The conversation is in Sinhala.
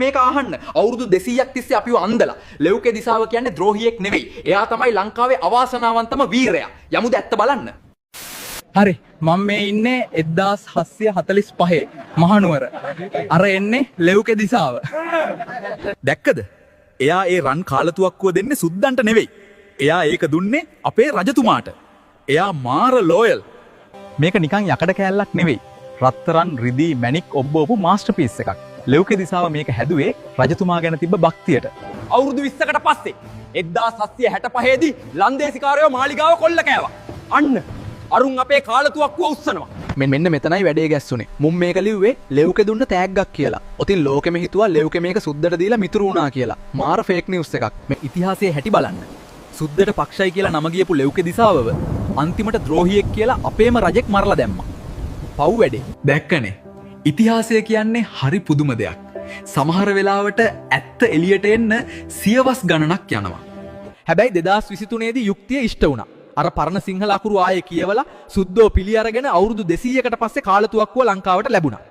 මේක අහන්න. අවුරුදු 200ක් තිස්සේ අපිව අන්දලා. ලෙව්කේ දිසාව කියන්නේ ද්‍රෝහියෙක් නෙවෙයි. එයා තමයි ලංකාවේ අවාසනාවන්තම වීරයා. යමුද ඇත්ත බලන්න. හරි. මම මේ ඉන්නේ 1745 මහනුවර. අර එන්නේ ලෙව්කේ දිසාව. දැක්කද? එයා ඒ රන් කාලතුවක්කුව දෙන්නේ සුද්දන්ට නෙවෙයි. එයා ඒක දුන්නේ අපේ රජතුමාට. එයා මාර ලෝයල්. මේක නිකන් යකඩ කෑල්ලක් නෙවෙයි. රත්තරන් රිදී මැණික් ඔබ්බවපු මාස්ටර්පීස් එකක්. ලෙව්කේ දිසාව මේක හැදුවේ රජතුමා ගැන තිබ්බ භක්තියට. අවුරුදු 20කට පස්සේ 1765 දී ලන්දේසිකාරයෝ මාලිගාව කොල්ල කෑවා. අන්න අරුන් අපේ කාලතුවක්කුව උස්සනවා. මෙන්න මෙතනයි වැඩේ ගැස්සුනේ. මුම් මේක ලිව්වේ ලෙව්කේ දුන්න තෑග්ගක් කියලා. ඔතින් ලෝකෙම හිතුවා ලෙව්කේ මේක සුද්දට දීලා මිතුරු වුණා කියලා. මාර ෆේක් නිවුස් එකක්. මේ ඉතිහාසයේ හැටි බලන්න. සුද්දට පක්ෂයි කියලා නම ගියපු ලෙව්කේ දිසාවව අන්තිමට ද්‍රෝහියෙක් කියලා අපේම රජෙක් මරලා දැම්මා. පව් වැඩේ. දැක්කනේ. ඉතිහාසය කියන්නේ හරි පුදුම දෙයක්. සමහර වෙලාවට ඇත්ත එළියට එන්න සියවස් ගණනක් යනවා. හැබැයි 2023 දී යුක්තිය ඉෂ්ට වුණා. අර පරණ සිංහල අකුරු ආයේ කියවලා සුද්දෝ පිළි අරගෙන අවුරුදු 200කට පස්සේ කාලතුවක්කුව ලංකාවට ලැබුණා.